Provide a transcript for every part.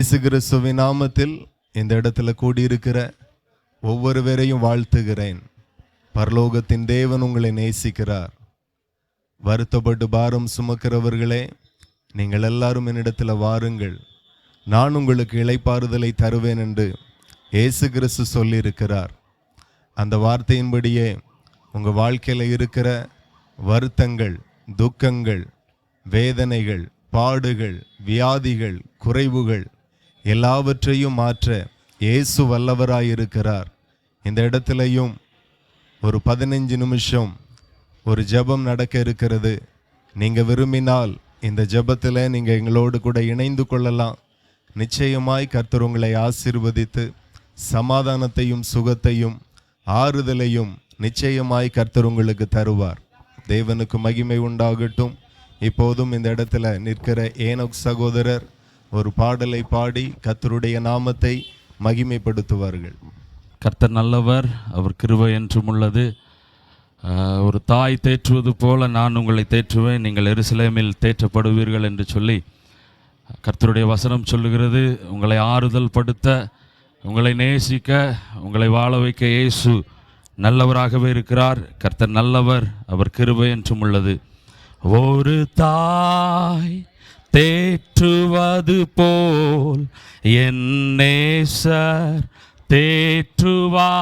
இயேசு கிறிஸ்துவின் நாமத்தில் இந்த இடத்துல கூடியிருக்கிற ஒவ்வொருவரையும் வாழ்த்துகிறேன். பரலோகத்தின் தேவன் உங்களை நேசிக்கிறார். வருத்தப்பட்டு பாரம் சுமக்கிறவர்களே, நீங்கள் எல்லாரும் என்னிடத்தில் வாருங்கள், நான் உங்களுக்கு இளைப்பாறுதலை தருவேன் என்று இயேசு கிறிஸ்து சொல்லியிருக்கிறார். அந்த வார்த்தையின்படியே உங்கள் வாழ்க்கையில் இருக்கிற வருத்தங்கள், துக்கங்கள், வேதனைகள், பாடுகள், வியாதிகள், குறைவுகள் எல்லாவற்றையும் மாற்ற இயேசு வல்லவராயிருக்கிறார். இந்த இடத்துலையும் ஒரு 15 நிமிஷம் ஒரு ஜெபம் நடக்க இருக்கிறது. நீங்கள் விரும்பினால் இந்த ஜெபத்தில் நீங்கள் எங்களோடு கூட இணைந்து கொள்ளலாம். நிச்சயமாய் கர்த்தர் உங்களை ஆசீர்வதித்து சமாதானத்தையும் சுகத்தையும் ஆறுதலையும் நிச்சயமாய் கர்த்தர் உங்களுக்கு தருவார். தேவனுக்கு மகிமை உண்டாகட்டும். இப்போதும் இந்த இடத்துல நிற்கிற ஏனோக் சகோதரர் ஒரு பாடலை பாடி கர்த்தருடைய நாமத்தை மகிமைப்படுத்துவார்கள். கர்த்தர் நல்லவர், அவர் கிருபை என்றும் உள்ளது. ஒரு தாய் தேற்றுவது போல நான் உங்களை தேற்றுவேன், நீங்கள் எருசலேமில் தேற்றப்படுவீர்கள் என்று சொல்லி கர்த்தருடைய வசனம் சொல்லுகிறது. உங்களை ஆறுதல் படுத்த, உங்களை நேசிக்க, உங்களை வாழ வைக்க இயேசு நல்லவராகவே இருக்கிறார். கர்த்தர் நல்லவர், அவர் கிருபை என்றும் உள்ளது. ஒரு தாய் தேற்றுவது போல் என் நேசர் தேற்றுவார்.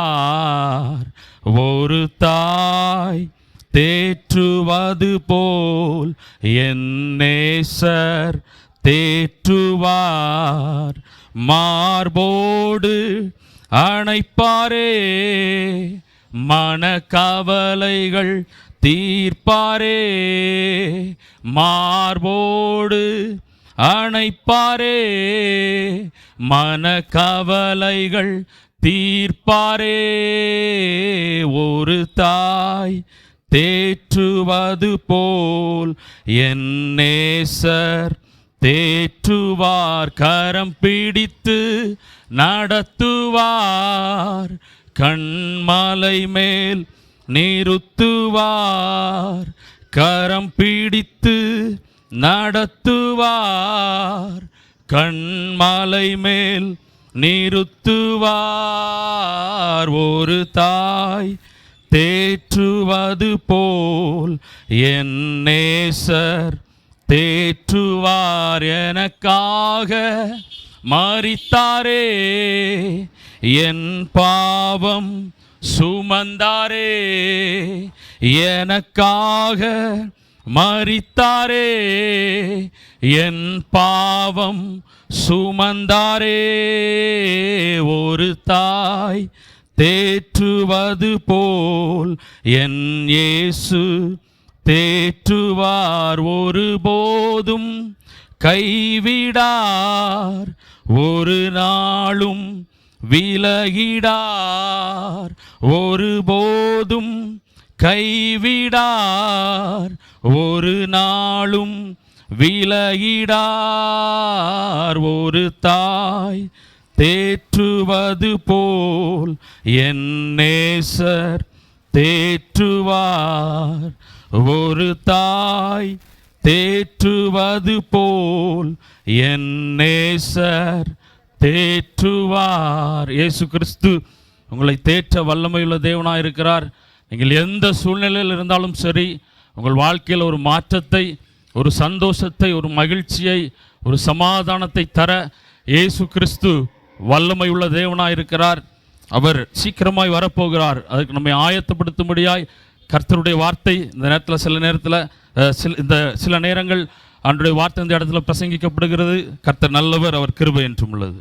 ஒரு தாய் தேற்றுவது போல் என் நேசர் தேற்றுவார். மார்போடு அணைப்பாரே, மனக்கவலைகள் தீர்ப்பாரே. மார்போடு அணைப்பாரே, மனக்கவலைகள் தீர்ப்பாரே. ஒரு தாய் தேற்றுவது போல் என் நேசர் தேற்றுவார். கரம் பிடித்து நடத்துவார், கண்மலை மேல் நிறுத்துவார். கரம் பிடித்து நடத்துவார், கண்மலை மேல் நிறுத்துவார். ஒரு தாய் தேற்றுவது போல் என் நேசர் தேற்றுவார். எனக்காக மரித்தாரே, என் பாவம் சுமந்தாரே. எனக்காக மரித்தாரே, என் பாவம் சுமந்தாரே. ஒரு தாய் தேற்றுவது போல் என் இயேசு தேற்றுவார். ஒருபோதும் கைவிடார், ஒரு நாளும் விலகிடார். ஒருபோதும் கைவிடார், ஒரு நாளும் விலகிடார். ஒரு தாய் தேற்றுவது போல் என் நேசர் தேற்றுவார். ஒரு தாய் தேற்றுவது போல் என் நேசர் தேற்றுவார். இயேசு கிறிஸ்து உங்களை தேற்ற வல்லமையுள்ள தேவனாக இருக்கிறார். நீங்கள் எந்த சூழ்நிலையில் இருந்தாலும் சரி, உங்கள் வாழ்க்கையில் ஒரு மாற்றத்தை, ஒரு சந்தோஷத்தை, ஒரு மகிழ்ச்சியை, ஒரு சமாதானத்தை தர இயேசு கிறிஸ்து வல்லமையுள்ள தேவனாக இருக்கிறார். அவர் சீக்கிரமாய் வரப்போகிறார். அதுக்கு நம்மை ஆயத்தப்படுத்தும்படியாய் கர்த்தருடைய வார்த்தை இந்த நேரத்தில் சில நேரங்கள் அவருடைய வார்த்தை இந்த இடத்துல பிரசங்கிக்கப்படுகிறது. கர்த்தர் நல்லவர், அவர் கிருபை என்றும் உள்ளது.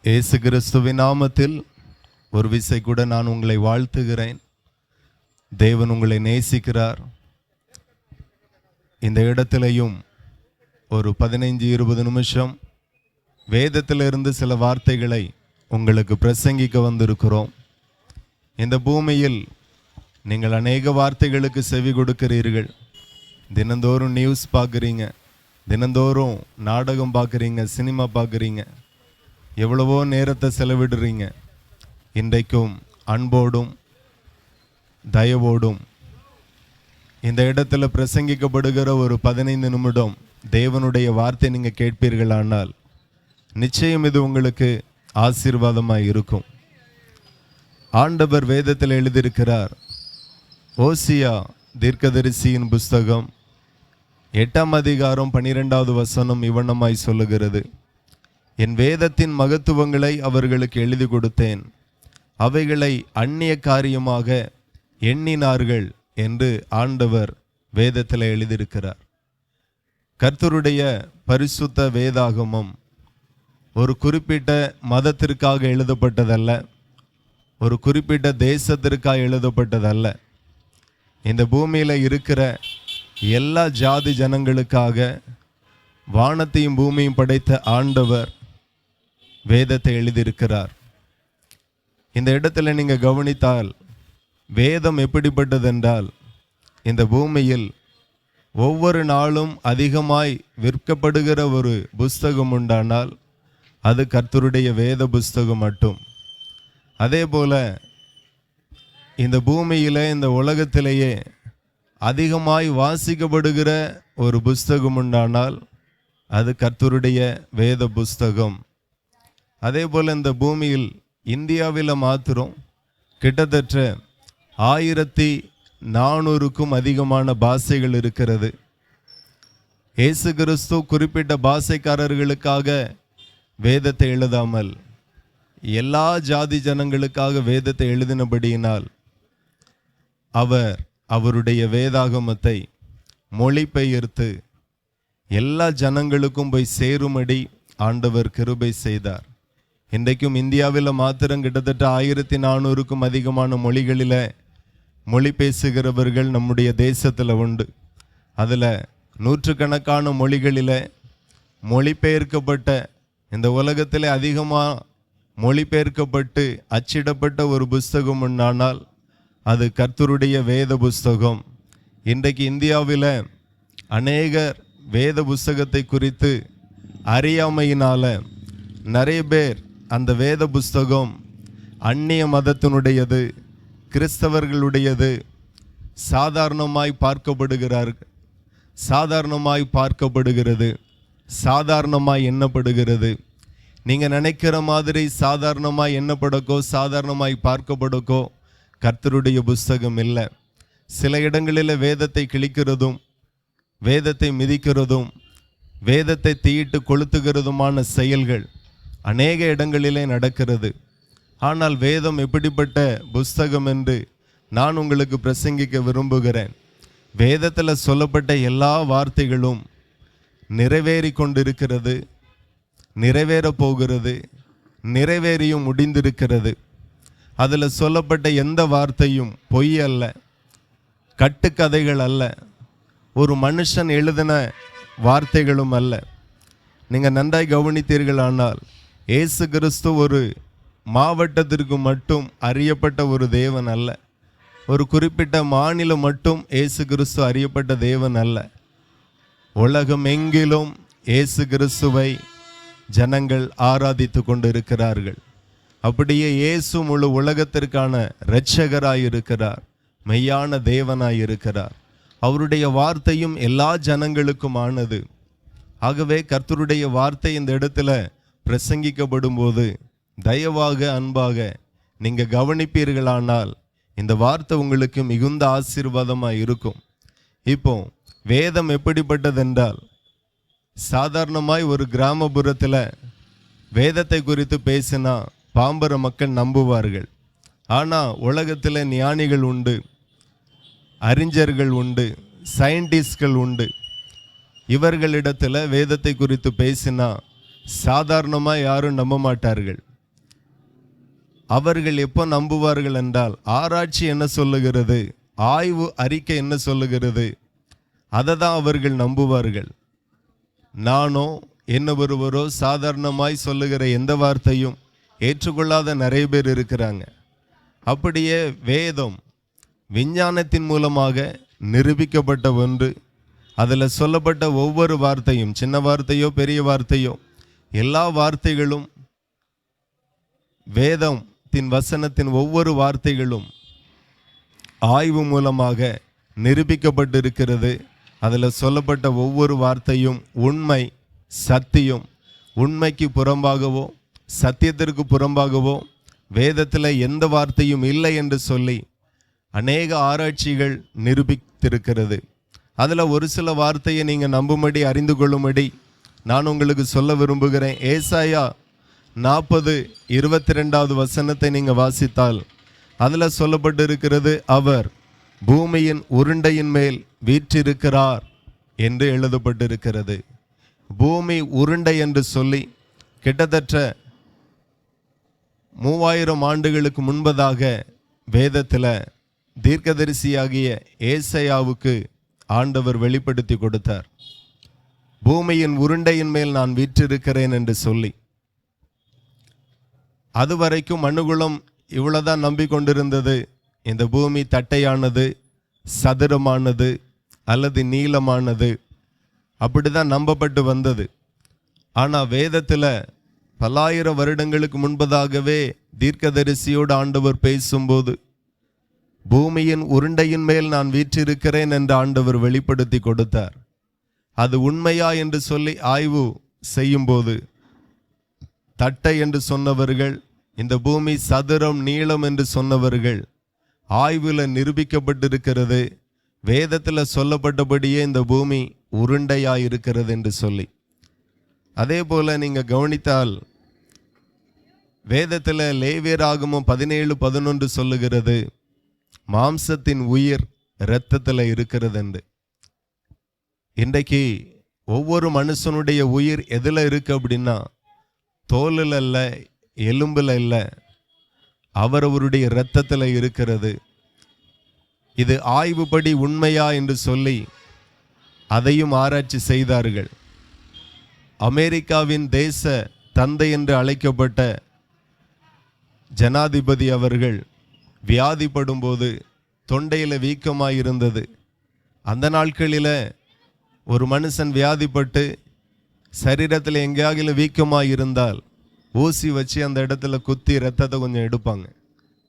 இயேசு கிறிஸ்துவின் நாமத்தில் ஒரு விசை கூட நான் உங்களை வாழ்த்துகிறேன். தேவன் உங்களை நேசிக்கிறார். இந்த இடத்திலையும் ஒரு 15-20 நிமிஷம் வேதத்திலிருந்து சில வார்த்தைகளை உங்களுக்கு பிரசங்கிக்க வந்திருக்கிறோம். இந்த பூமியில் நீங்கள் அநேக வார்த்தைகளுக்கு செவி கொடுக்கிறீர்கள். தினந்தோறும் நியூஸ் பார்க்குறீங்க, தினந்தோறும் நாடகம் பார்க்குறீங்க, சினிமா பார்க்குறீங்க, எவ்வளவோ நேரத்தை செலவிடுறீங்க. இன்றைக்கும் அன்போடும் தயவோடும் இந்த இடத்துல பிரசங்கிக்கப்படுகிற ஒரு 15 நிமிடம் தேவனுடைய வார்த்தை நீங்கள் கேட்பீர்களானால் நிச்சயம் இது உங்களுக்கு ஆசீர்வாதமாக இருக்கும். ஆண்டவர் வேதத்தில் எழுதியிருக்கிறார். ஓசியா தீர்க்கதரிசியின் புஸ்தகம் 8ஆம் அதிகாரம் 12வது வசனம் இவ்வண்ணமாய் சொல்லுகிறது, என் வேதத்தின் மகத்துவங்களை அவர்களுக்கு எழுதி கொடுத்தேன், அவைகளை அந்நிய காரியமாக எண்ணினார்கள் என்று ஆண்டவர் வேதத்தில் எழுதியிருக்கிறார். கர்த்தருடைய பரிசுத்த வேதாகமம் ஒரு குறிப்பிட்ட மதத்திற்காக எழுதப்பட்டதல்ல, ஒரு குறிப்பிட்ட தேசத்திற்காக எழுதப்பட்டதல்ல. இந்த பூமியில் இருக்கிற எல்லா ஜாதி ஜனங்களுக்காக வானத்தையும் பூமியும் படைத்த ஆண்டவர் வேதத்தை எழுதியிருக்கிறார். இந்த இடத்துல நீங்கள் கவனித்தால் வேதம் எப்படிப்பட்டதென்றால், இந்த பூமியில் ஒவ்வொரு நாளும் அதிகமாய் விற்கப்படுகிற ஒரு புஸ்தகம் உண்டானால் அது கர்த்தருடைய வேத புஸ்தகம் மட்டும். அதே போல இந்த பூமியில், இந்த உலகத்திலேயே அதிகமாய் வாசிக்கப்படுகிற ஒரு புஸ்தகம் உண்டானால் அது கர்த்தருடைய வேத புஸ்தகம். அதே போல் இந்த பூமியில் இந்தியாவில் மாத்திரம் கிட்டத்தட்ட 1400க்கும் அதிகமான பாஷைகள் இருக்கிறது. இயேசு கிறிஸ்து குறிப்பிட்ட பாஷைக்காரர்களுக்காக வேதத்தை எழுதாமல் எல்லா ஜாதி ஜனங்களுக்காக வேதத்தை எழுதினபடியினால் அவர் அவருடைய வேதாகமத்தை மொழிபெயர்த்து எல்லா ஜனங்களுக்கும் போய் சேரும்படி ஆண்டவர் கிருபை செய்தார். இன்றைக்கும் இந்தியாவில் மாத்திரம் கிட்டத்தட்ட 1400க்கும் அதிகமான மொழிகளில் மொழி பேசுகிறவர்கள் நம்முடைய தேசத்தில் உண்டு. அதில் நூற்றுக்கணக்கான மொழிகளில் மொழிபெயர்க்கப்பட்ட, இந்த உலகத்தில் அதிகமாக மொழிபெயர்க்கப்பட்டு அச்சிடப்பட்ட ஒரு புஸ்தகம் உண்டானால் அது கர்த்தருடைய வேத புஸ்தகம். இன்றைக்கு இந்தியாவில் அநேகர் வேத புஸ்தகத்தை குறித்து அறியாமையினால நிறைய பேர் அந்த வேத புஸ்தகம் அந்நிய மதத்தினுடையது, கிறிஸ்தவர்களுடையது சாதாரணமாய் பார்க்கப்படுகிறது, சாதாரணமாய் எண்ணப்படுகிறது. நீங்கள் நினைக்கிற மாதிரி சாதாரணமாய் எண்ணப்படக்கோ சாதாரணமாய் பார்க்கப்படக்கோ கர்த்தருடைய புஸ்தகம் இல்லை. சில இடங்களில் வேதத்தை கிழிக்கிறதும், வேதத்தை மிதிக்கிறதும், வேதத்தை தீயிட்டு கொளுத்துகிறதுமான செயல்கள் அநேக இடங்களிலே நடக்கிறது. ஆனால் வேதம் எப்படிப்பட்ட புஸ்தகம் என்று நான் உங்களுக்கு பிரசங்கிக்க விரும்புகிறேன். வேதத்தில் சொல்லப்பட்ட எல்லா வார்த்தைகளும் நிறைவேறி கொண்டிருக்கிறது, நிறைவேறப் போகிறது, நிறைவேறியும் முடிந்திருக்கிறது. அதில் சொல்லப்பட்ட எந்த வார்த்தையும் பொய் அல்ல, கட்டுக்கதைகள் அல்ல, ஒரு மனுஷன் எழுதின வார்த்தைகளும் அல்ல. நீங்கள் நன்றாய் கவனித்தீர்களானால் இயேசு கிறிஸ்து ஒரு மாவட்டத்திற்கு மட்டும் அறியப்பட்ட ஒரு தேவன் அல்ல, ஒரு குறிப்பிட்ட மாநிலம் மட்டும் இயேசு கிறிஸ்து அறியப்பட்ட தேவன் அல்ல. உலகம் எங்கிலும் இயேசு கிறிஸ்துவை ஜனங்கள் ஆராதித்து கொண்டு இருக்கிறார்கள். அப்படியே இயேசு முழு உலகத்திற்கான இரட்சகராயிருக்கிறார், மெய்யான தேவனாயிருக்கிறார். அவருடைய வார்த்தையும் எல்லா ஜனங்களுக்குமானது. ஆகவே கர்த்தருடைய வார்த்தை இந்த இடத்துல பிரசங்கிக்கப்படும் போது தயவாக, அன்பாக நீங்கள் கவனிப்பீர்களானால் இந்த வார்த்தை உங்களுக்கு மிகுந்த ஆசீர்வாதமாக இருக்கும். இப்போ வேதம் எப்படிப்பட்டதென்றால், சாதாரணமாய் ஒரு கிராமப்புறத்தில் வேதத்தை குறித்து பேசினா பாம்பர மக்கள் நம்புவார்கள். ஆனால் உலகத்தில் ஞானிகள் உண்டு, அறிஞர்கள் உண்டு, சயின்டிஸ்ட்கள் உண்டு. இவர்களிடத்தில் வேதத்தை குறித்து பேசினா சாதாரணமாக யாரும் நம்ப மாட்டார்கள். அவர்கள் எப்போ நம்புவார்கள் என்றால், ஆராய்ச்சி என்ன சொல்லுகிறது, ஆய்வு அறிக்கை என்ன சொல்லுகிறது, அதை தான் அவர்கள் நம்புவார்கள். நானோ என்ன ஒருவரோ சாதாரணமாய் சொல்லுகிற எந்த வார்த்தையும் ஏற்றுக்கொள்ளாத நிறைய பேர் இருக்கிறாங்க. அப்படியே வேதம் விஞ்ஞானத்தின் மூலமாக நிரூபிக்கப்பட்ட ஒன்று. அதில் சொல்லப்பட்ட ஒவ்வொரு வார்த்தையும், சின்ன வார்த்தையோ பெரிய வார்த்தையோ, எல்லா வார்த்தைகளும், வேதத்தின் வசனத்தின் ஒவ்வொரு வார்த்தைகளும் ஆய்வு மூலமாக நிரூபிக்கப்பட்டிருக்கிறது. அதில் சொல்லப்பட்ட ஒவ்வொரு வார்த்தையும் உண்மை, சத்தியம். உண்மைக்கு புறம்பாகவோ சத்தியத்திற்கு புறம்பாகவோ வேதத்தில் எந்த வார்த்தையும் இல்லை என்று சொல்லி அநேக ஆராய்ச்சிகள் நிரூபித்திருக்கிறது. அதில் ஒரு சில வார்த்தையை நீங்கள் நம்பும்படி அறிந்து கொள்ளும்படி நான் உங்களுக்கு சொல்ல விரும்புகிறேன். ஏசாயா 40:22 வசனத்தை நீங்கள் வாசித்தால் அதில் சொல்லப்பட்டிருக்கிறது, அவர் பூமியின் உருண்டையின் மேல் வீற்றிருக்கிறார் என்று எழுதப்பட்டிருக்கிறது. பூமி உருண்டை என்று சொல்லி கிட்டத்தட்ட 3000 ஆண்டுகளுக்கு முன்பதாக வேதத்தில் தீர்க்கதரிசியாகிய ஏசாயாவுக்கு ஆண்டவர் வெளிப்படுத்தி கொடுத்தார். பூமியின் உருண்டையின் மேல் நான் வீற்றிருக்கிறேன் என்று சொல்லி. அதுவரைக்கும் மனுகுலம் இவ்வளவுதான் நம்பிக்கொண்டிருந்தது. இந்த பூமி தட்டையானது, சதுரமானது அல்லது நீளமானது, அப்படிதான் நம்பப்பட்டு வந்தது. ஆனால் வேதத்தில் பல்லாயிரம் வருடங்களுக்கு முன்பதாகவே தீர்க்கதரிசியோடு ஆண்டவர் பேசும்போது பூமியின் உருண்டையின் மேல் நான் வீற்றிருக்கிறேன் என்று ஆண்டவர் வெளிப்படுத்தி கொடுத்தார். அது உண்மையா என்று சொல்லி ஆய்வு செய்யும்போது தட்டை என்று சொன்னவர்கள், இந்த பூமி சதுரம் நீளம் என்று சொன்னவர்கள், ஆய்வில் நிரூபிக்கப்பட்டிருக்கிறது வேதத்தில் சொல்லப்பட்டபடியே இந்த பூமி உருண்டையாக இருக்கிறது என்று சொல்லி. அதே போல் நீங்கள் கவனித்தால் வேதத்தில் லேவியராகமம் 17:11 சொல்லுகிறது, மாம்சத்தின் உயிர் இரத்தத்தில் இருக்கிறது என்று. இன்றைக்கு ஒவ்வொரு மனுஷனுடைய உயிர் எதில் இருக்கு அப்படின்னா தோலில் அல்ல, எலும்பில் இல்லை, அவரவருடைய இரத்தத்தில் இருக்கிறது. இது ஆய்வுப்படி உண்மையா என்று சொல்லி அதையும் ஆராய்ச்சி செய்தார்கள். அமெரிக்காவின் தேச தந்தை என்று அழைக்கப்பட்ட ஜனாதிபதி அவர்கள் வியாதிப்படும் போது தொண்டையில் வீக்கமாக இருந்தது. அந்த நாட்களில் ஒரு மனுஷன் வியாதிப்பட்டு சரீரத்தில் எங்கேயாகிலும் வீக்கமாக இருந்தால் ஊசி வச்சு அந்த இடத்துல குத்தி ரத்தத்தை கொஞ்சம் எடுப்பாங்க,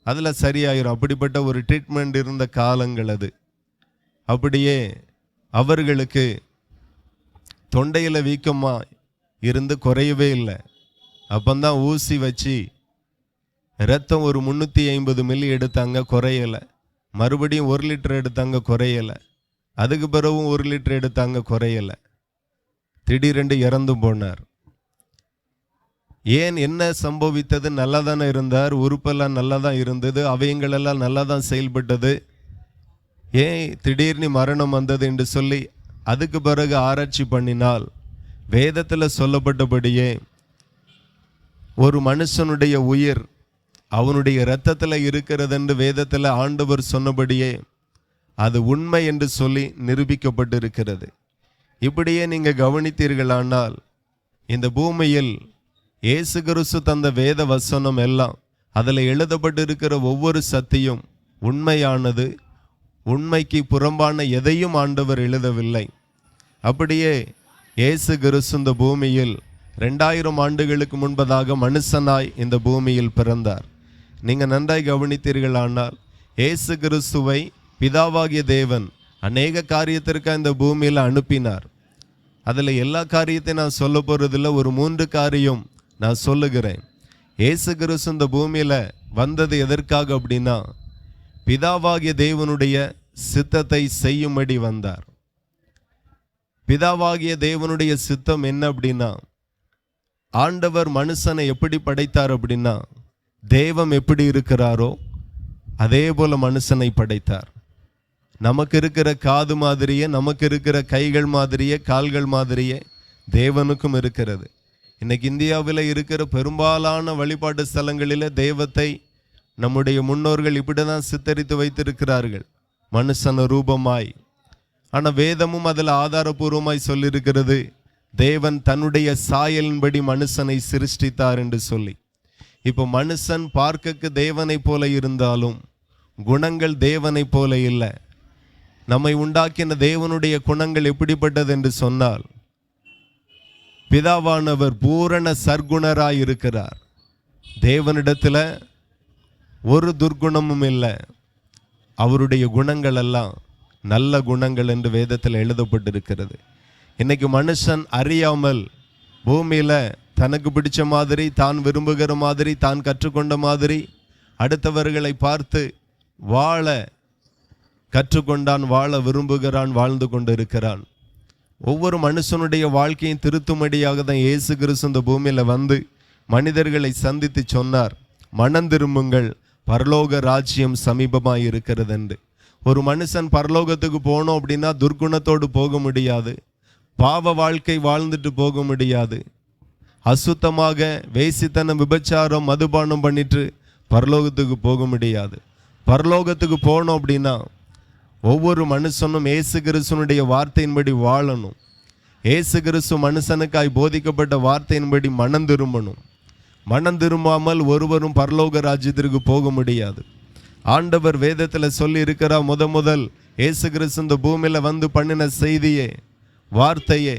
அதில் சரியாயிரும். அப்படிப்பட்ட ஒரு ட்ரீட்மெண்ட் இருந்த காலங்கள் அது. அப்படியே அவர்களுக்கு தொண்டையில் வீக்கமாக இருந்து குறையவே இல்லை. அப்பந்தான் ஊசி வச்சு ரத்தம் ஒரு 350 மில்லி எடுத்தாங்க, குறையலை. மறுபடியும் 1 லிட்டர் எடுத்தாங்க, குறையலை. அதுக்கு பிறகும் 1 லிட்டர் எடுத்தாங்க, குறையலை. திடீரென்று இறந்து போனார். ஏன், என்ன சம்பவித்தது? நல்லா தானே இருந்தார், உறுப்பெல்லாம் நல்லா தான் இருந்தது, அவயங்களெல்லாம் நல்லா தான் செயல்பட்டது, ஏன் திடீர்னு மரணம் வந்தது என்று சொல்லி அதுக்கு பிறகு ஆராய்ச்சி பண்ணினால் வேதத்தில் சொல்லப்பட்டபடியே ஒரு மனுஷனுடைய உயிர் அவனுடைய இரத்தத்தில் இருக்கிறது என்று வேதத்தில் ஆண்டவர் சொன்னபடியே அது உண்மை என்று சொல்லி நிரூபிக்கப்பட்டிருக்கிறது. இப்படியே நீங்கள் கவனித்தீர்களானால் இந்த பூமியில் இயேசு கிறிஸ்து தந்த வேத வசனம் எல்லாம், அதில் எழுதப்பட்டிருக்கிற ஒவ்வொரு சத்தியம் உண்மையானது. உண்மைக்கு புறம்பான எதையும் ஆண்டவர் எழுதவில்லை. அப்படியே இயேசு கிறிஸ்து இந்த பூமியில் 2000 ஆண்டுகளுக்கு முன்பதாக மனுஷனாய் இந்த பூமியில் பிறந்தார். நீங்கள் நன்றாய் கவனித்தீர்களானால் இயேசு கிறிஸ்துவை பிதாவாகிய தேவன் அநேக காரியத்திற்கு இந்த பூமியில் அனுப்பினார். அதில் எல்லா காரியத்தையும் நான் சொல்ல போகிறதில்ல, ஒரு 3 காரியம் நான் சொல்லுகிறேன். இயேசு கிறிஸ்து இந்த பூமியில் வந்தது எதற்காக அப்படின்னா பிதாவாகிய தேவனுடைய சித்தத்தை செய்யும்படி வந்தார். பிதாவாகிய தேவனுடைய சித்தம் என்ன அப்படின்னா, ஆண்டவர் மனுஷனை எப்படி படைத்தார் அப்படின்னா தேவன் எப்படி இருக்கிறாரோ அதே போல மனுஷனை படைத்தார். நமக்கு இருக்கிற காது மாதிரியே, நமக்கு இருக்கிற கைகள் மாதிரியே, கால்கள் மாதிரியே தேவனுக்கும் இருக்கிறது. இன்னைக்கு இந்தியாவில் இருக்கிற பெரும்பாலான வழிபாட்டு ஸ்தலங்களில் தெய்வத்தை நம்முடைய முன்னோர்கள் இப்படி தான் சித்தரித்து வைத்திருக்கிறார்கள், மனுஷன ரூபமாய். ஆனால் வேதமும் அதில் ஆதாரபூர்வமாய் சொல்லியிருக்கிறது, தேவன் தன்னுடைய சாயலின்படி மனுஷனை சிருஷ்டித்தார் என்று சொல்லி. இப்போ மனுஷன் பார்க்கக்கு தேவனை போல இருந்தாலும் குணங்கள் தேவனை போல இல்லை. நம்மை உண்டாக்கின தேவனுடைய குணங்கள் எப்படிப்பட்டது என்று சொன்னால், பிதாவானவர் பூரண சர்க்குணராய் இருக்கிறார். தேவனிடத்தில் ஒரு துர்குணமும் இல்லை. அவருடைய குணங்கள் எல்லாம் நல்ல குணங்கள் என்று வேதத்தில் எழுதப்பட்டிருக்கிறது. இன்னைக்கு மனுஷன் அறியாமல் பூமியில் தனக்கு பிடிச்ச மாதிரி, தான் விரும்புகிற மாதிரி, தான் கற்றுக்கொண்ட மாதிரி அடுத்தவர்களை பார்த்து வாழ கற்றுக்கொண்டான், வாழ விரும்புகிறான், வாழ்ந்து கொண்டு இருக்கிறான். ஒவ்வொரு மனுஷனுடைய வாழ்க்கையும் திருத்தும்படியாக தான் இயேசு கிறிஸ்து இந்த பூமியில் வந்து மனிதர்களை சந்தித்து சொன்னார், மனம் திரும்புங்கள், பரலோக ராஜ்யம் சமீபமாக இருக்கிறது என்று. ஒரு மனுஷன் பரலோகத்துக்கு போனோம் அப்படின்னா துர்குணத்தோடு போக முடியாது, பாவ வாழ்க்கை வாழ்ந்துட்டு போக முடியாது, அசுத்தமாக வேசித்தனம், விபச்சாரம், மதுபானம் பண்ணிட்டு பரலோகத்துக்கு போக முடியாது. பரலோகத்துக்கு போனோம் அப்படின்னா ஒவ்வொரு மனுஷனும் இயேசு கிறிஸ்துனுடைய வார்த்தையின்படி வாழணும். இயேசு கிறிஸ்து மனுஷனுக்காய் போதிக்கப்பட்ட வார்த்தையின்படி மனம் திரும்பணும். மனம் திரும்பாமல் ஒருவரும் பரலோக ராஜ்யத்திற்கு போக முடியாது. ஆண்டவர் வேதத்தில் சொல்லி இருக்கிறார், முதல் இயேசு கிறிஸ்து இந்த பூமியில் வந்து பண்ணின செய்தியே, வார்த்தையே,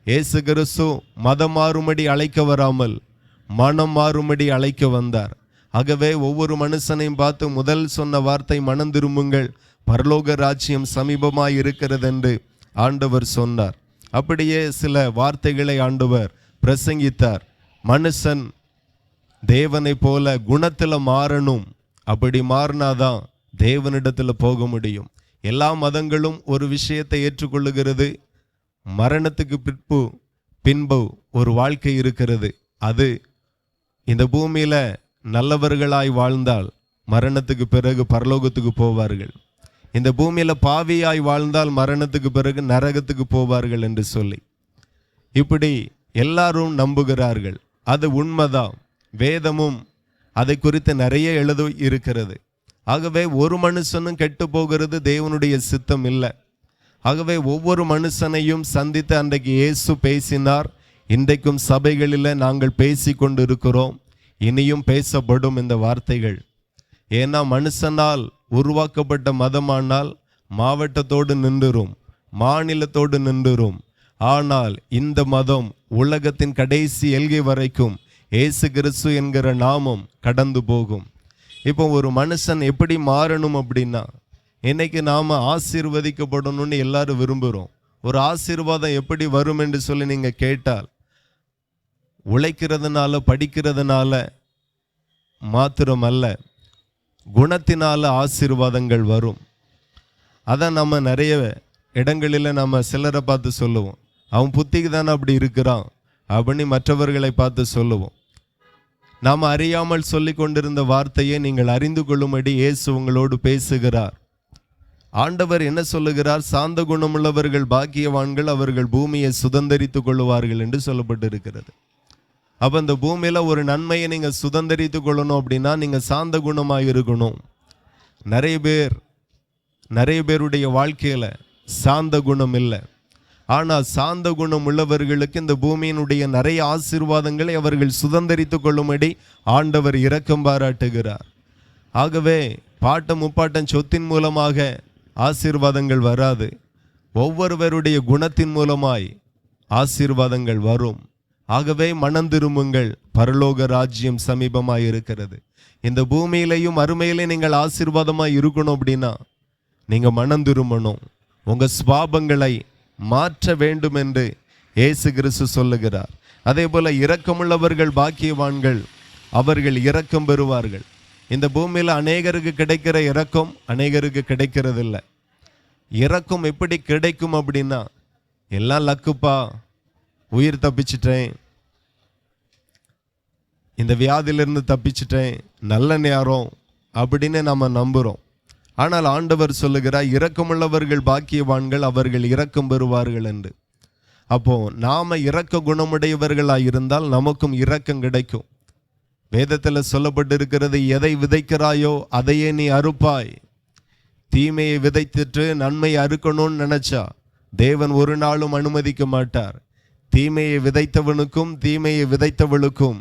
இயேசு கிறிஸ்து மதம் மாறும்படி அழைக்க வராமல் மனம் மாறும்படி அழைக்க வந்தார். ஆகவே ஒவ்வொரு மனுஷனையும் பார்த்து முதல் சொன்ன வார்த்தை மனம் திரும்புங்கள், பரலோக ராஜ்யம் சமீபமாய் இருக்கிறது என்று ஆண்டவர் சொன்னார். அப்படியே சில வார்த்தைகளை ஆண்டவர் பிரசங்கித்தார். மனுஷன் தேவனை போல குணத்தில் மாறணும், அப்படி மாறினாதான் தேவனிடத்தில் போக முடியும். எல்லா மதங்களும் ஒரு விஷயத்தை ஏற்றுக்கொள்ளுகிறது, மரணத்துக்கு பின்பு ஒரு வாழ்க்கை இருக்கிறது. அது இந்த பூமியில் நல்லவர்களாய் வாழ்ந்தால் மரணத்துக்கு பிறகு பரலோகத்துக்கு போவார்கள், இந்த பூமியில் பாவியாய் வாழ்ந்தால் மரணத்துக்கு பிறகு நரகத்துக்கு போவார்கள் என்று சொல்லி இப்படி எல்லாரும் நம்புகிறார்கள். அது உண்மைதான், வேதமும் அதை குறித்து நிறைய எழுத இருக்கிறது. ஆகவே ஒரு மனுஷனும் கெட்டு போகிறது தேவனுடைய சித்தம் இல்லை. ஆகவே ஒவ்வொரு மனுஷனையும் சந்தித்து அன்றைக்கு இயேசு பேசினார். இன்றைக்கும் சபைகளில் நாங்கள் பேசி கொண்டு இருக்கிறோம், இனியும் பேசப்படும் இந்த வார்த்தைகள். ஏன்னா மனுஷனால் உருவாக்கப்பட்ட மதமானால் மாவட்டத்தோடு நின்றுரும், மாநிலத்தோடு நின்றுரும். ஆனால் இந்த மதம் உலகத்தின் கடைசி எல்கை வரைக்கும் இயேசு கிறிஸ்து என்கிற நாமம் கடந்து போகும். இப்போ ஒரு மனுஷன் எப்படி மாறணும் அப்படின்னா, இன்னைக்கு நாம் ஆசீர்வதிக்கப்படணும்னு எல்லாரும் விரும்புகிறோம். ஒரு ஆசீர்வாதம் எப்படி வரும் என்று சொல்லி நீங்கள் கேட்டால், உழைக்கிறதுனால, படிக்கிறதுனால மாத்திரமல்ல, குணத்தினால ஆசீர்வாதங்கள் வரும். அதான் நம்ம நிறைய இடங்களில் நம்ம சிலரை பார்த்து சொல்லுவோம், அவன் புத்திக்கு தானே அப்படி இருக்கிறான் அப்படின்னு மற்றவர்களை பார்த்து சொல்லுவோம். நாம் அறியாமல் சொல்லி கொண்டிருந்த வார்த்தையை நீங்கள் அறிந்து கொள்ளும்படி இயேசு உங்களோடு பேசுகிறார். ஆண்டவர் என்ன சொல்லுகிறார்? சாந்த குணமுள்ளவர்கள் பாக்கியவான்கள், அவர்கள் பூமியை சுதந்தரித்து கொள்ளுவார்கள் என்று சொல்லப்பட்டிருக்கிறது. அப்போ இந்த பூமியில் ஒரு நன்மையை நீங்கள் சுதந்தரித்து கொள்ளணும் அப்படின்னா நீங்கள் சாந்த குணமாக இருக்கணும். நிறைய பேருடைய வாழ்க்கையில் சாந்த குணம் இல்லை. ஆனால் சாந்த குணம் உள்ளவர்களுக்கு இந்த பூமியினுடைய நிறைய ஆசீர்வாதங்களை அவர்கள் சுதந்தரித்து கொள்ளும்படி ஆண்டவர் இரக்கம் பாராட்டுகிறார். ஆகவே பாட்டம் முப்பாட்டம் சொத்தின் மூலமாக ஆசீர்வாதங்கள் வராது, ஒவ்வொருவருடைய குணத்தின் மூலமாய் ஆசீர்வாதங்கள் வரும். ஆகவே மனம் திரும்புங்கள், பரலோக ராஜ்யம் சமீபமாய் இருக்கிறது. இந்த பூமியிலையும் அருமையிலே நீங்கள் ஆசீர்வாதமாய் இருக்கணும் அப்படின்னா நீங்கள் மனம் திரும்பணும், உங்கள் சுபாவங்களை மாற்ற வேண்டும் என்று இயேசு கிறிஸ்து சொல்லுகிறார். அதே போல இரக்கமுள்ளவர்கள் பாக்கியவான்கள், அவர்கள் இரக்கம் பெறுவார்கள். இந்த பூமியில் அநேகருக்கு கிடைக்கிற இரக்கம் அநேகருக்கு கிடைக்கிறதில்லை. இரக்கம் எப்படி கிடைக்கும் அப்படின்னா, எல்லாம் லக்குப்பா, உயிர் தப்பிச்சிட்டேன், இந்த வியாதியிலிருந்து தப்பிச்சிட்டேன், நல்ல நேரம் அப்படின்னு நம்ம நம்புகிறோம். ஆனால் ஆண்டவர் சொல்லுகிறார், இரக்கமுள்ளவர்கள் பாக்கியவான்கள், அவர்கள் இரக்கம் பெறுவார்கள் என்று. அப்போ நாம இரக்க குணமுடையவர்களாக இருந்தால் நமக்கும் இரக்கம் கிடைக்கும். வேதத்தில் சொல்லப்பட்டிருக்கிறது, எதை விதைக்கிறாயோ அதையே நீ அறுப்பாய். தீமையை விதைத்துட்டு நன்மையை அறுக்கணும்னு நினைச்சா தேவன் ஒரு நாளும் அனுமதிக்க மாட்டார். தீமையை விதைத்தவனுக்கும் தீமையை விதைத்தவளுக்கும்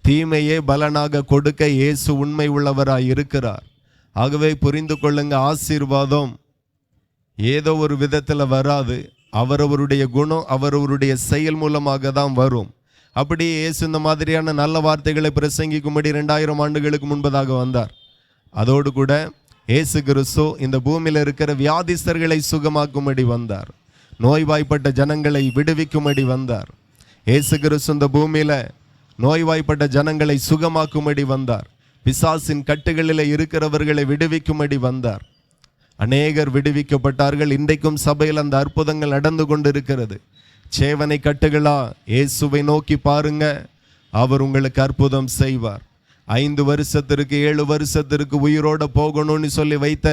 தீமையே பலனாக கொடுக்க இயேசு உண்மை உள்ளவராய் இருக்கிறார். ஆகவே புரிந்து கொள்ளுங்க, ஆசீர்வாதம் ஏதோ ஒரு விதத்தில் வராது, அவரவருடைய குணம் அவரவருடைய செயல் மூலமாக தான் வரும். அப்படியே இயேசு இந்த மாதிரியான நல்ல வார்த்தைகளை பிரசங்கிக்கும்படி 2000 ஆண்டுகளுக்கு முன்பதாக வந்தார். அதோடு கூட இயேசு கிறிஸ்து இந்த பூமியில் இருக்கிற வியாதிஸ்தர்களை சுகமாக்கும்படி வந்தார். நோய்வாய்ப்பட்ட ஜனங்களை விடுவிக்கும்படி வந்தார். இயேசு கிறிஸ்து இந்த பூமியில நோய்வாய்ப்பட்ட ஜனங்களை சுகமாக்கும்படி வந்தார். பிசாசின் கட்டுகளில் இருக்கிறவர்களை விடுவிக்கும்படி வந்தார். அநேகர் விடுவிக்கப்பட்டார்கள். இன்றைக்கும் சபையில் அந்த அற்புதங்கள் நடந்து கொண்டிருக்கிறது. சேவனை கட்டுகளா, இயேசுவை நோக்கி பாருங்க, அவர் உங்களுக்கு அற்புதம் செய்வார். 5 வருஷத்திற்கு 7 வருஷத்திற்கு உயிரோட போகணும்னு சொல்லி வைத்த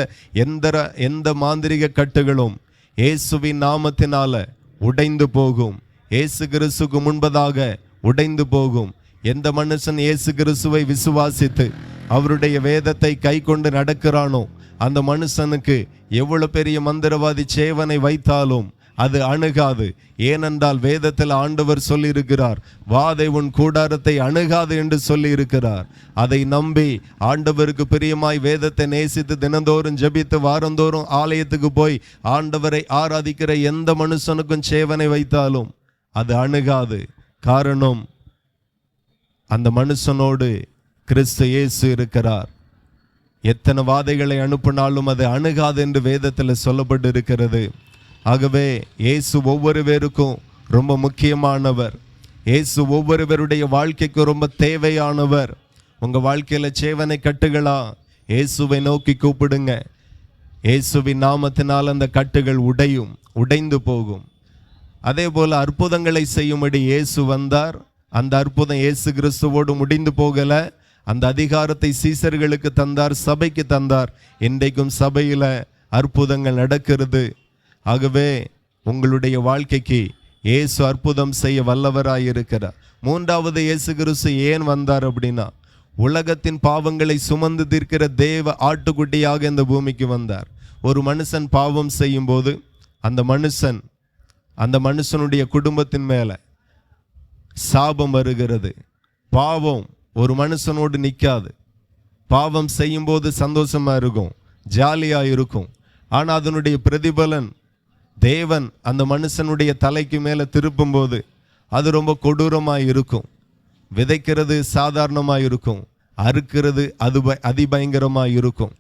எந்த மாந்திரிக கட்டுகளும் இயேசுவின் நாமத்தினால உடைந்து போகும். இயேசு கிறிஸ்துவுக்கு முன்பதாக உடைந்து போகும். எந்த மனுஷன் இயேசு கிறிஸ்துவை விசுவாசித்து அவருடைய வேதத்தை கை கொண்டு நடக்கிறானோ அந்த மனுஷனுக்கு எவ்வளவு பெரிய மந்திரவாதி சேவனை வைத்தாலும் அது அணுகாது. ஏனென்றால் வேதத்தில் ஆண்டவர் சொல்லி இருக்கிறார், வாதை உன் கூடாரத்தை அணுகாது என்று சொல்லி இருக்கிறார். அதை நம்பி ஆண்டவருக்கு பிரியமாய் வேதத்தை நேசித்து தினந்தோறும் ஜெபித்து வாரந்தோறும் ஆலயத்துக்கு போய் ஆண்டவரை ஆராதிக்கிற எந்த மனுஷனுக்கும் சேவனை வைத்தாலும் அது அணுகாது. காரணம், அந்த மனுஷனோடு கிறிஸ்து இயேசு இருக்கிறார். எத்தனை வாதைகளை அனுப்பினாலும் அது அணுகாது என்று வேதத்தில் சொல்லப்பட்டு இருக்கிறது. ஆகவே இயேசு ஒவ்வொரு பேருக்கும் ரொம்ப முக்கியமானவர். இயேசு ஒவ்வொருவருடைய வாழ்க்கைக்கு ரொம்ப தேவையானவர். உங்கள் வாழ்க்கையில் சேவனை கட்டுகளா, இயேசுவை நோக்கி கூப்பிடுங்க. இயேசுவின் நாமத்தினால் அந்த கட்டுகள் உடைந்து போகும். அதே போல அற்புதங்களை செய்யும்படி இயேசு வந்தார். அந்த அற்புதம் இயேசு கிறிஸ்துவோடு முடிந்து போகல. அந்த அதிகாரத்தை சீசர்களுக்கு தந்தார், சபைக்கு தந்தார். இன்றைக்கும் சபையில அற்புதங்கள் நடக்கிறது. ஆகவே உங்களுடைய வாழ்க்கைக்கு இயேசு அற்புதம் செய்ய வல்லவராயிருக்கிறார். 3வது இயேசு கிறிஸ்து ஏன் வந்தார் அப்படின்னா, உலகத்தின் பாவங்களை சுமந்து தீர்க்கிற தேவ ஆட்டுக்குட்டியாக இந்த பூமிக்கு வந்தார். ஒரு மனுஷன் பாவம் செய்யும் போது அந்த மனுஷனுடைய குடும்பத்தின் மேல சாபம் வருகிறது. பாவம் ஒரு மனுஷனோடு நிற்காது. பாவம் செய்யும் போது சந்தோஷமா இருக்கும், ஜாலியா இருக்கும். ஆனா அதனுடைய பிரதிபலன் தேவன் அந்த மனுஷனுடைய தலைக்கு மேல திருப்பும் போது அது ரொம்ப கொடூரமாய் இருக்கும். விதைக்கிறது சாதாரணமாய் இருக்கும், அறுக்கிறது அது அதிபயங்கரமாய் இருக்கும்.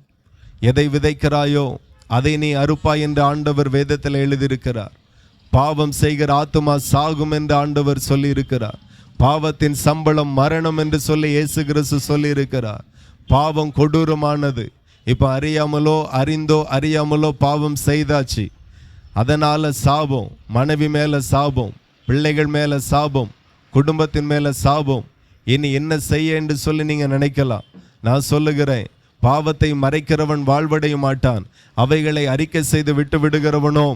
எதை விதைக்கிறாயோ அதை நீ அறுப்பாய் என்று ஆண்டவர் வேதத்தில் எழுதியிருக்கிறார். பாவம் செய்கிற ஆத்துமா சாகும் என்று ஆண்டவர் சொல்லி இருக்கிறார். பாவத்தின் சம்பளம் மரணம் என்று சொல்லி இயேசு கிறிஸ்து சொல்லி இருக்கிறார். பாவம் கொடூரமானது. இப்ப அறிந்தோ அறியாமலோ பாவம் செய்தாச்சு. அதனால சாபம், மனைவி மேல சாபம், பிள்ளைகள் மேல சாபம், குடும்பத்தின் மேல சாபம். இனி என்ன செய்ய என்று சொல்லி நீங்க நினைக்கலாம். நான் சொல்லுகிறேன், பாவத்தை மறைக்கிறவன் வாழ்வடைய மாட்டான், அவைகளை அறிக்கை செய்து விட்டு விடுகிறவனோ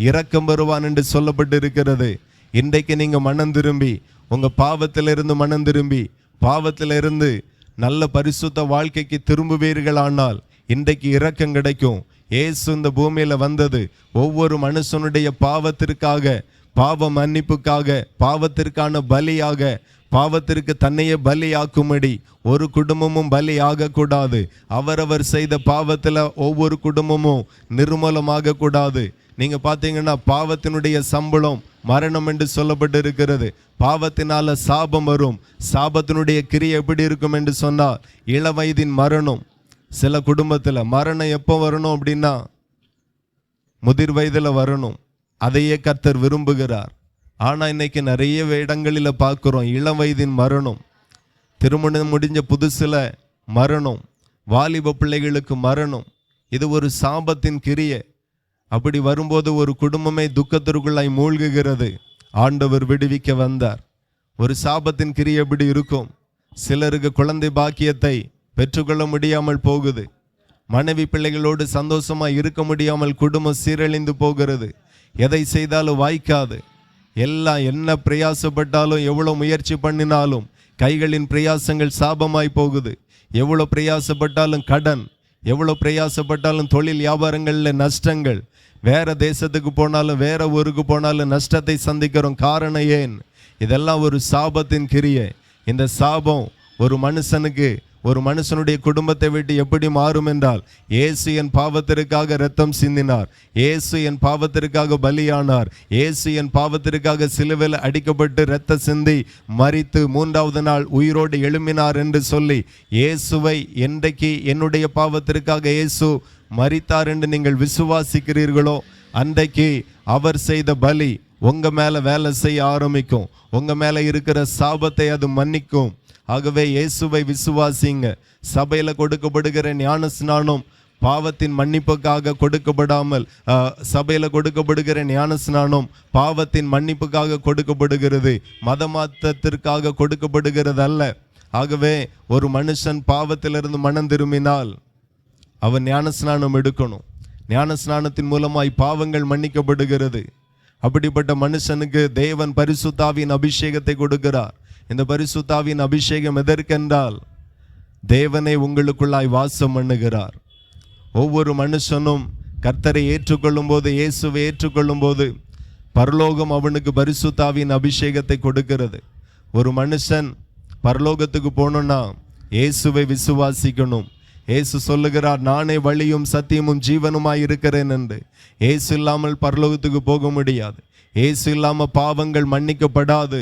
இரக்கம் வருவான் என்று சொல்லப்பட்டு இருக்கிறது. இன்றைக்கு நீங்க மனம் திரும்பி உங்க பாவத்திலிருந்து மனம் திரும்பி பாவத்திலிருந்து நல்ல பரிசுத்த வாழ்க்கைக்கு திரும்புவீர்களானால் இன்றைக்கு இரக்கம் கிடைக்கும். இயேசு இந்த பூமியில வந்தது ஒவ்வொரு மனுஷனுடைய பாவத்திற்காக, பாவ மன்னிப்புக்காக, பாவத்திற்கான பலியாக, பாவத்திற்கு தன்னையே பலியாக்கும்படி. ஒரு குடும்பமும் பலி ஆகக்கூடாது. அவரவர் செய்த பாவத்தில் ஒவ்வொரு குடும்பமும் நிர்மூலமாக கூடாது. நீங்க பார்த்தீங்கன்னா பாவத்தினுடைய சம்பளம் மரணம் என்று சொல்லப்பட்டு இருக்கிறது. பாவத்தினால சாபம் வரும். சாபத்தினுடைய கிரியை எப்படி இருக்கும் என்று சொன்னால் இளவயதின் மரணம். சில குடும்பத்தில் மரணம் எப்போ வரணும் அப்படின்னா முதிர் வயதில் வரணும். அதையே கர்த்தர் விரும்புகிறார். ஆனால் இன்னைக்கு நிறைய இடங்களில் பார்க்குறோம் இளம் வயதின் மரணம். திருமணம் முடிஞ்ச புதுசில் மரணம், வாலிப பிள்ளைகளுக்கு மரணம். இது ஒரு சாபத்தின் கிரியை. அப்படி வரும்போது ஒரு குடும்பமே துக்கத்திற்குள்ளாய் மூழ்குகிறது. ஆண்டவர் விடுவிக்க வந்தார். ஒரு சாபத்தின் கிரியை எப்படி இருக்கும்? சிலருக்கு குழந்தை பாக்கியத்தை பெற்றுக்கொள்ள முடியாமல் போகுது. மனைவி பிள்ளைகளோடு சந்தோஷமா இருக்க முடியாமல் குடும்பம் சீரழிந்து போகிறது. எதை செய்தாலும் வாய்க்காது. எல்லாம் என்ன பிரயாசப்பட்டாலும், எவ்வளோ முயற்சி பண்ணினாலும் கைகளின் பிரயாசங்கள் சாபமாய் போகுது. எவ்வளோ பிரயாசப்பட்டாலும் கடன், எவ்வளோ பிரயாசப்பட்டாலும் தொழில் வியாபாரங்களில் நஷ்டங்கள். வேற தேசத்துக்கு போனாலும் வேற ஊருக்கு போனாலும் நஷ்டத்தை சந்திக்கிறோம். காரணம் ஏன்? இதெல்லாம் ஒரு சாபத்தின் கிரியை. இந்த சாபம் ஒரு மனுஷனுக்கு ஒரு மனுஷனுடைய குடும்பத்தை விட்டு எப்படி மாறும் என்றால், இயேசு என் பாவத்திற்காக இரத்தம் சிந்தினார், இயேசு என் பாவத்திற்காக பலியானார், இயேசு என் பாவத்திற்காக சிலுவையில் அடிக்கப்பட்டு இரத்த சிந்தி மரித்து 3வது நாள் உயிரோடு எழும்பினார் என்று சொல்லி, இயேசுவை என்றைக்கு என்னுடைய பாவத்திற்காக இயேசு மரித்தார் என்று நீங்கள் விசுவாசிக்கிறீர்களோ, அன்றைக்கு அவர் செய்த பலி உங்க மேல வேலை செய்ய ஆரம்பிக்கும். உங்க மேல இருக்கிற சாபத்தை அது மன்னிக்கும். ஆகவே இயேசுவை விசுவாசிங்க. சபையில கொடுக்கப்படுகிற ஞான ஸ்நானம் பாவத்தின் மன்னிப்புக்காக கொடுக்கப்படாமல், சபையில கொடுக்கப்படுகிற ஞான ஸ்நானம் பாவத்தின் மன்னிப்புக்காக கொடுக்கப்படுகிறது, மதமாற்றத்திற்காக கொடுக்கப்படுகிறது அல்ல. ஆகவே ஒரு மனுஷன் பாவத்திலிருந்து மனம் திரும்பினால் அவன் ஞான ஸ்நானம் எடுக்கணும். ஞான ஸ்நானத்தின் மூலமாய் பாவங்கள் மன்னிக்கப்படுகிறது. அப்படிப்பட்ட மனுஷனுக்கு தேவன் பரிசுத்தாவின் அபிஷேகத்தை கொடுக்கிறார். இந்த பரிசுத்தாவின் அபிஷேகம் எதற்கென்றால், தேவனை உங்களுக்குள்ளாய் வாசம் பண்ணுகிறார். ஒவ்வொரு மனுஷனும் கர்த்தரை ஏற்றுக்கொள்ளும் போது, இயேசுவை ஏற்றுக்கொள்ளும் போது பரலோகம் அவனுக்கு பரிசுத்தாவின் அபிஷேகத்தை கொடுக்கிறது. ஒரு மனுஷன் பரலோகத்துக்கு போகணும்னா இயேசுவை விசுவாசிக்கணும். இயேசு சொல்லுகிறார், நானே வழியும் சத்தியமும் ஜீவனுமாய் இருக்கிறேன் என்று. இயேசு இல்லாமல் பரலோகத்துக்கு போக முடியாது. இயேசு இல்லாமல் பாவங்கள் மன்னிக்கப்படாது.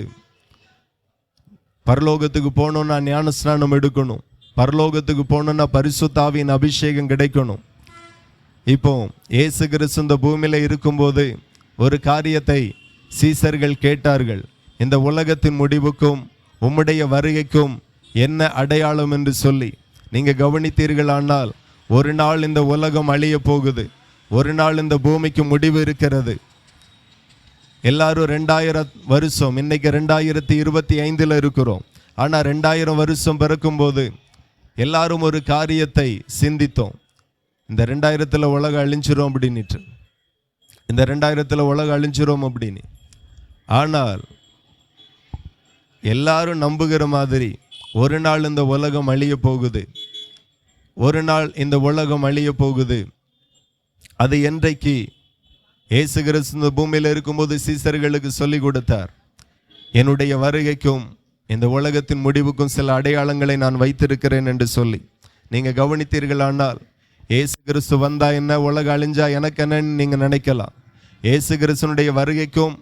பரலோகத்துக்கு போகணும்னா ஞான ஸ்நானம் எடுக்கணும். பரலோகத்துக்கு போகணும்னா பரிசுத்தாவின் அபிஷேகம் கிடைக்கணும். இப்போ இயேசு கிறிஸ்து இந்த பூமியில இருக்கும்போது ஒரு காரியத்தை சீசர்கள் கேட்டார்கள், இந்த உலகத்தின் முடிவுக்கும் உம்முடைய வருகைக்கும் என்ன அடையாளம் என்று சொல்லி. நீங்க கவனித்தீர்களானால், ஒரு நாள் இந்த உலகம் அழிய போகுது, ஒரு நாள் இந்த பூமிக்கு முடிவு இருக்கிறது. எல்லாரும் 2000 வருஷம், இன்னைக்கு 2025 இருக்கிறோம். ஆனா 2000 வருஷம் பிறக்கும்போது எல்லாரும் ஒரு காரியத்தை சிந்தித்தோம், இந்த 2000 உலகம் அழிஞ்சிரும் அப்படின்னுட்டு, இந்த 2000 உலகம் அழிஞ்சிரும் அப்படின்னு. ஆனால் எல்லாரும் நம்புகிற மாதிரி ஒரு நாள் இந்த உலகம் அழிய போகுது, ஒரு நாள் இந்த உலகம் அழிய போகுது. அது என்றைக்கு? இயேசு கிறிஸ்து இந்த பூமியில் இருக்கும்போது சீசர்களுக்கு சொல்லி கொடுத்தார், என்னுடைய வருகைக்கும் இந்த உலகத்தின் முடிவுக்கும் சில அடையாளங்களை நான் வைத்திருக்கிறேன் என்று சொல்லி. நீங்க கவனித்தீர்களானால், இயேசு கிறிஸ்து வந்தா என்ன, உலகம் அழிஞ்சா எனக்கு என்னன்னு நீங்க நினைக்கலாம். இயேசு கிறிஸ்துனுடைய வருகைக்கும்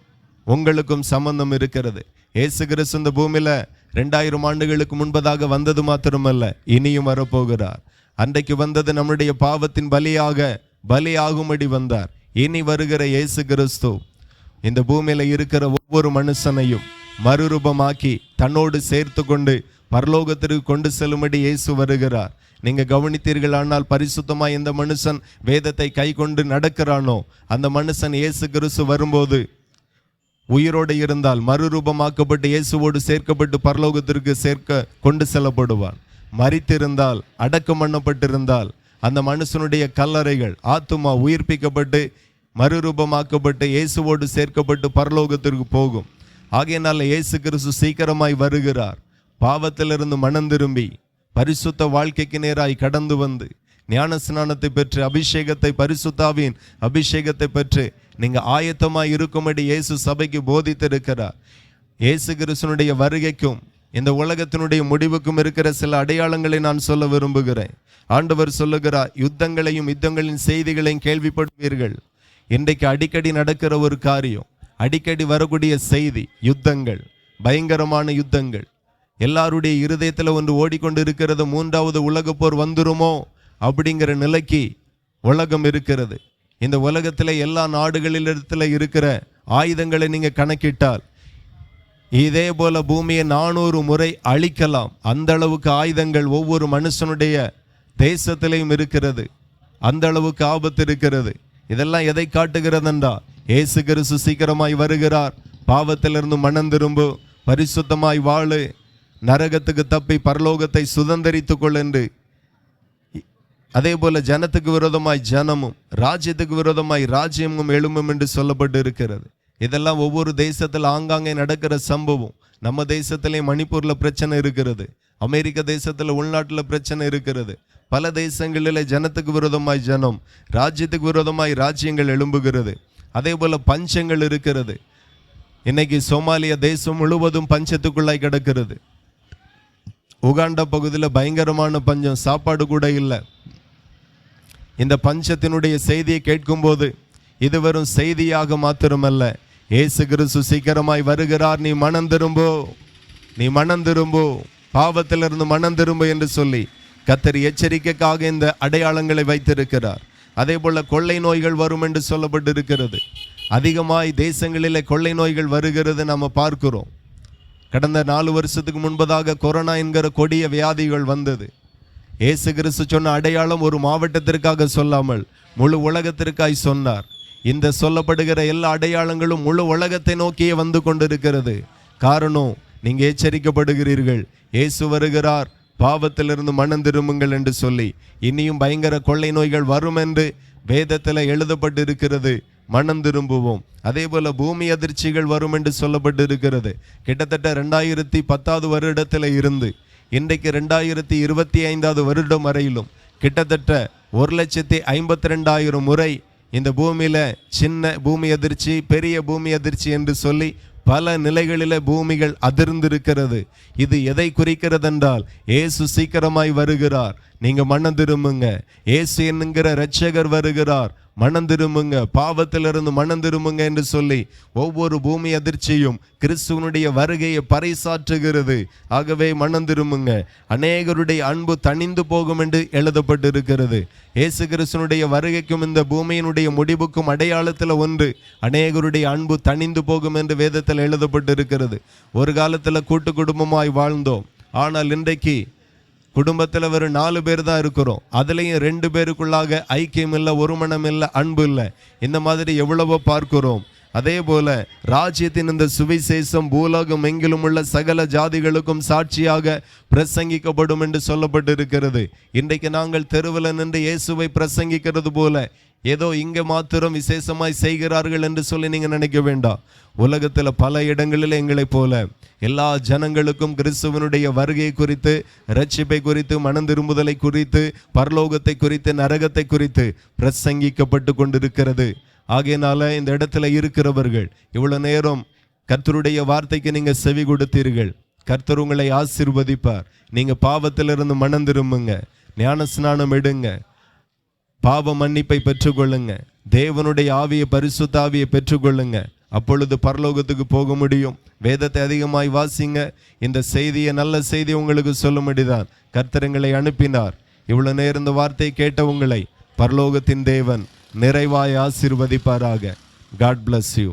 உங்களுக்கும் சம்பந்தம் இருக்கிறது. இயேசு கிறிஸ்து இந்த பூமியில 2000 ஆண்டுகளுக்கு முன்பதாக வந்தது மாத்திரமல்ல, இனியும் வரப்போகிறார். அன்றைக்கு வந்தது நம்முடைய பாவத்தின் பலியாகும்படி வந்தார். இனி வருகிற இயேசு கிறிஸ்து இந்த பூமியில இருக்கிற ஒவ்வொரு மனுஷனையும் மறுரூபமாக்கி தன்னோடு சேர்த்து கொண்டு பரலோகத்திற்கு கொண்டு செல்லும்படி இயேசு வருகிறார். நீங்க கவனித்தீர்களானால், பரிசுத்தமாய் எந்த மனுஷன் வேதத்தை கை கொண்டு நடக்கிறானோ அந்த மனுஷன் இயேசு கிறிஸ்து வரும்போது உயிரோடு இருந்தால் மறுரூபமாக்கப்பட்டு இயேசுவோடு சேர்க்கப்பட்டு பரலோகத்திற்கு கொண்டு செல்லப்படுவான். மரித்திருந்தால், அடக்கம் பண்ணப்பட்டிருந்தால், அந்த மனுஷனுடைய கல்லறைகள் ஆத்துமா உயிர்ப்பிக்கப்பட்டு மறுரூபமாக்கப்பட்டு இயேசுவோடு சேர்க்கப்பட்டு பரலோகத்திற்கு போகும். ஆகையினால இயேசு கிறிஸ்து சீக்கிரமாய் வருகிறார். பாவத்திலிருந்து மனம் திரும்பி பரிசுத்த வாழ்க்கைக்கு நேராய் கடந்து வந்து ஞான ஸ்நானத்தை பெற்று அபிஷேகத்தை, பரிசுத்தாவின் அபிஷேகத்தை பெற்று நீங்க ஆயத்தமாய் இருக்கும்படி இயேசு சபைக்கு போதித்திருக்கிறார். இயேசு கிறிஸ்துனுடைய வருகைக்கும் இந்த உலகத்தினுடைய முடிவுக்கும் இருக்கிற சில அடையாளங்களை நான் சொல்ல விரும்புகிறேன். ஆண்டவர் சொல்லுகிறார், யுத்தங்களின் செய்திகளையும் கேள்விப்படுவீர்கள். இன்றைக்கு அடிக்கடி நடக்கிற ஒரு காரியம், அடிக்கடி வரக்கூடிய செய்தி, யுத்தங்கள், பயங்கரமான யுத்தங்கள். எல்லாருடைய இருதயத்தில் ஒன்று ஓடிக்கொண்டு இருக்கிறது, 3வது உலக போர் வந்துருமோ அப்படிங்கிற நிலைக்கு உலகம் இருக்கிறது. இந்த உலகத்தில் எல்லா நாடுகளிடத்தில் இருக்கிற ஆயுதங்களை நீங்க கணக்கிட்டால் இதே போல பூமியை 400 முறை அழிக்கலாம். அந்த அளவுக்கு ஆயுதங்கள் ஒவ்வொரு மனுஷனுடைய தேசத்திலையும் இருக்கிறது. அந்த அளவுக்கு ஆபத்து இருக்கிறது. இதெல்லாம் எதை காட்டுகிறது என்றால், இயேசு கிறிஸ்து சீக்கிரமாய் வருகிறார். பாவத்திலிருந்து மனம் திரும்பு, பரிசுத்தமாய் வாழு, நரகத்துக்கு தப்பி பரலோகத்தை சுதந்தரித்து கொள் என்று. அதே போல ஜனத்துக்கு விரோதமாய் ஜனமும், ராஜ்யத்துக்கு விரோதமாய் ராஜ்யமும் எழும்பும் என்று சொல்லப்பட்டு இருக்கிறது. இதெல்லாம் ஒவ்வொரு தேசத்தில் ஆங்காங்கே நடக்கிற சம்பவம். நம்ம தேசத்திலே மணிப்பூரில் பிரச்சனை இருக்கிறது, அமெரிக்க தேசத்தில் உள்நாட்டில் பிரச்சனை இருக்கிறது. பல தேசங்களில் ஜனத்துக்கு விரோதமாய் ஜனம், ராஜ்யத்துக்கு விரோதமாய் ராஜ்யங்கள் எழும்புகிறது. அதே போல பஞ்சங்கள் இருக்கிறது. இன்னைக்கு சோமாலியா தேசம் முழுவதும் பஞ்சத்துக்குள்ளாய் கிடக்கிறது. உகாண்டா பகுதியில் பயங்கரமான பஞ்சம், சாப்பாடு கூட இல்லை. இந்த பஞ்சத்தினுடைய செய்தியை கேட்கும்போது இது வெறும் செய்தியாக மாத்திரமல்ல, இயேசு கிறிஸ்து சீக்கிரமாய் வருகிறார், நீ மனம் திரும்போ, நீ மனம் திரும்போ, பாவத்திலிருந்து மனம் திரும்பு என்று சொல்லி கர்த்தர் எச்சரிக்கைக்காக இந்த அடையாளங்களை வைத்திருக்கிறார். அதே போல கொள்ளை நோய்கள் வரும் என்று சொல்லப்பட்டிருக்கிறது. அதிகமாய் தேசங்களிலே கொள்ளை நோய்கள் வருகிறது நம்ம பார்க்கிறோம். கடந்த 4 வருஷத்துக்கு முன்பதாக கொரோனா என்கிற கொடிய வியாதிகள் வந்தது. இயேசு கிறிஸ்து சொன்ன அடையாளம் ஒரு மாவட்டத்திற்காக சொல்லாமல் முழு உலகத்திற்காய் சொன்னார். இந்த சொல்லப்படுகிற எல்லா அடையாளங்களும் முழு உலகத்தை நோக்கியே வந்து கொண்டிருக்கிறது. காரணம், நீங்க எச்சரிக்கப்படுகிறீர்கள், இயேசு வருகிறார், பாவத்திலிருந்து மனம் திரும்புங்கள் என்று சொல்லி. இனியும் பயங்கர கொள்ளை நோய்கள் வரும் என்று வேதத்தில் எழுதப்பட்டிருக்கிறது. மனம் திரும்புவோம். அதே போல பூமி அதிர்ச்சிகள் வரும் என்று சொல்லப்பட்டிருக்கிறது. கிட்டத்தட்ட 2010 வருடத்தில் இருந்து இன்றைக்கு 2025 வருடம் வரையிலும் கிட்டத்தட்ட 1,52,000 முறை இந்த பூமியில சின்ன பூமி அதிர்ச்சி, பெரிய பூமி அதிர்ச்சி என்று சொல்லி பல நிலைகளில பூமிகள் அதிர்ந்திருக்கிறது. இது எதை குறிக்கிறது என்றால், இயேசு சீக்கிரமாய் வருகிறார், நீங்க மனம் திரும்புங்க, இயேசு என்கிற இரட்சகர் வருகிறார், மனம் திரும்புங்க, பாவத்திலிருந்து மனம் திரும்புங்க என்று சொல்லி ஒவ்வொரு பூமி அதிர்ச்சியும் கிறிஸ்துவனுடைய வருகையை பறைசாற்றுகிறது. ஆகவே மனம் திரும்புங்க. அநேகருடைய அன்பு தணிந்து போகும் என்று எழுதப்பட்டிருக்கிறது. இயேசு கிறிஸ்துவனுடைய வருகைக்கும் இந்த பூமியினுடைய முடிவுக்கும் அடையாளத்தில் ஒன்று, அநேகருடைய அன்பு தணிந்து போகும் என்று வேதத்தில் எழுதப்பட்டிருக்கிறது. ஒரு காலத்தில் கூட்டு குடும்பமாய் வாழ்ந்தோம். ஆனால் இன்றைக்கு குடும்பத்தில் வெறும் 4 பேர் தான் இருக்கிறோம். அதுலேயும் 2 பேருக்குள்ளாக ஐக்கியம் இல்லை, ஒரு மனம் இல்லை, அன்பு இல்லை. இந்த மாதிரி எவ்வளவோ பார்க்கிறோம். அதே போல ராஜ்யத்தின் இந்த சுவிசேஷம் பூலோகம் எங்கிலும் உள்ள சகல ஜாதிகளுக்கும் சாட்சியாக பிரசங்கிக்கப்படும் என்று சொல்லப்பட்டிருக்கிறது. இன்றைக்கு நாங்கள் தெருவில் நின்று இயேசுவை பிரசங்கிக்கிறது போல ஏதோ இங்கே மாத்திரம் விசேஷமாய் செய்கிறார்கள் என்று சொல்லி நீங்கள் நினைக்க வேண்டாம். உலகத்தில் பல இடங்களில் எங்களை போல எல்லா ஜனங்களுக்கும் கிறிஸ்துவனுடைய வருகை குறித்து, இரட்சிப்பை குறித்து, மனம் திரும்புதலை குறித்து, பரலோகத்தை குறித்து, நரகத்தை குறித்து பிரசங்கிக்கப்பட்டு கொண்டிருக்கிறது. ஆகையினால இந்த இடத்துல இருக்கிறவர்கள் இவ்வளவு நேரம் கர்த்தருடைய வார்த்தைக்கு நீங்க செவி கொடுத்தீர்கள். கர்த்தர் உங்களை ஆசீர்வதிப்பார். நீங்க பாவத்திலிருந்து மனம் திரும்புங்க, ஞான ஸ்நானம் எடுங்க, பாவ மன்னிப்பை பெற்றுக்கொள்ளுங்க, தேவனுடைய ஆவியை, பரிசுத்த ஆவியை பெற்றுக்கொள்ளுங்க. அப்பொழுது பரலோகத்துக்கு போக முடியும். வேதத்தை அதிகமாய் வாசிங்க. இந்த செய்தியை, நல்ல செய்தி உங்களுக்கு சொல்லும்படிதான் கர்த்தர் எங்களை அனுப்பினார். இவ்வளவு நேரம் இந்த வார்த்தையை கேட்ட உங்களை பரலோகத்தின் தேவன் நிறைவாய் ஆசீர்வதிப்பாராக. God bless you.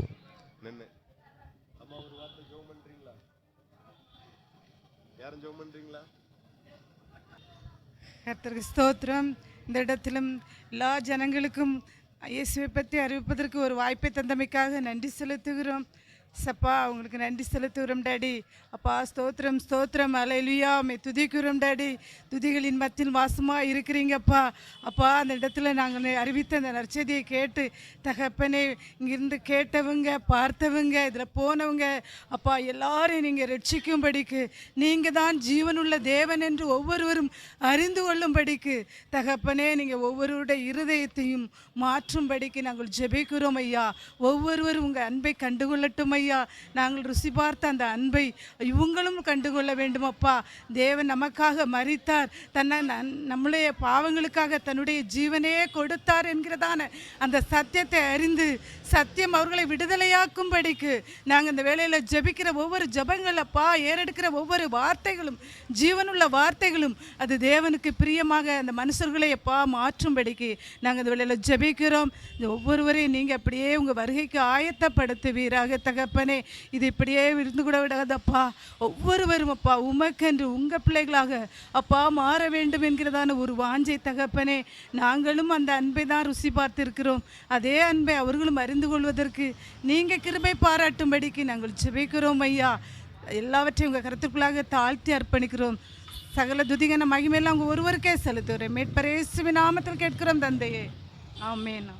கர்த்தருக்கு ஸ்தோத்திரம். இந்த இடத்திலும் எல்லா ஜனங்களுக்கும் இயேசுவை பற்றி அறிவிப்பதற்கு ஒரு வாய்ப்பை தந்தமைக்காக நன்றி செலுத்துகிறோம். சப்பா உங்களுக்கு நன்றி செலுத்துகிறோம் டாடி. அப்பா ஸ்தோத்திரம் ஸ்தோத்திரம், அல்லேலூயா, உம்மை துதிக்கிறோம் டாடி. துதிகளின் மத்தியில் வாசமாக இருக்கிறீங்கப்பா. அப்பா அந்த இடத்துல நாங்கள் அறிவித்த அந்த நற்செய்தியை கேட்டு தகப்பனே, இங்கிருந்து கேட்டவங்க, பார்த்தவங்க, இதில் போனவங்க அப்பா எல்லாரையும் நீங்கள் ரட்சிக்கும்படிக்கு, நீங்கள் தான் ஜீவனுள்ள தேவன் என்று ஒவ்வொருவரும் அறிந்து கொள்ளும்படிக்கு தகப்பனே, நீங்கள் ஒவ்வொருவருடைய இருதயத்தையும் மாற்றும்படிக்கு நாங்கள் ஜெபிக்கிறோம் ஐயா. ஒவ்வொருவரும் உங்கள் அன்பை கண்டுகொள்ளட்டும் ஐயா. நாங்கள் ருசி பார்த்த அந்த அன்பை இவங்களும் கண்டுகொள்ள வேண்டும் அப்பா. தேவன் நமக்காக மரித்தார், தன்னை நம்முடைய பாவங்களுக்காக தன்னுடைய ஜீவனையே கொடுத்தார் என்கிறதான அந்த சத்தியத்தை அறிந்து சத்தியம் அவர்களை விடுதலையாக்கும்படிக்கு நாங்கள் இந்த வேளையில் ஜெபிக்கிற ஒவ்வொரு ஜெபங்கள் அப்பா, ஏறெடுக்கிற ஒவ்வொரு வார்த்தைகளும் ஜீவனுள்ள வார்த்தைகளும் அது தேவனுக்கு பிரியமாக அந்த மனுஷர்களை அப்பா மாற்றும்படிக்கு நாங்கள் இந்த வேளையில் ஜெபிக்கிறோம். இந்த ஒவ்வொருவரையும் நீங்கள் அப்படியே உங்கள் வருகைக்கு ஆயத்தப்படுத்துவீராக தகப்பனே. இது இப்படியே இருந்து கூட விடாதப்பா. ஒவ்வொருவரும் அப்பா உமக்கென்று உங்கள் பிள்ளைகளாக அப்பா மாற வேண்டும் என்கிறதான ஒரு வாஞ்சை தகப்பனே. நாங்களும் அந்த அன்பை தான் ருசி பார்த்திருக்கிறோம். அதே அன்பை அவர்களும் அறிந்து கொள்வதற்கு நீங்கள் கிருபை பாராட்டும்படிக்கு நாங்கள் ஜெபிக்கிறோம் ஐயா. எல்லாவற்றையும் உங்கள் கருத்துக்குள்ளாக தாழ்த்தி அர்ப்பணிக்கிறோம். சகல துதிகன மகிமையெல்லாம் உங்கள் ஒருவருக்கே செலுத்துகிறேன். மீட்பர் இயேசுவின் நாமத்தில் கேட்கிறோம் தந்தையே, ஆமென்.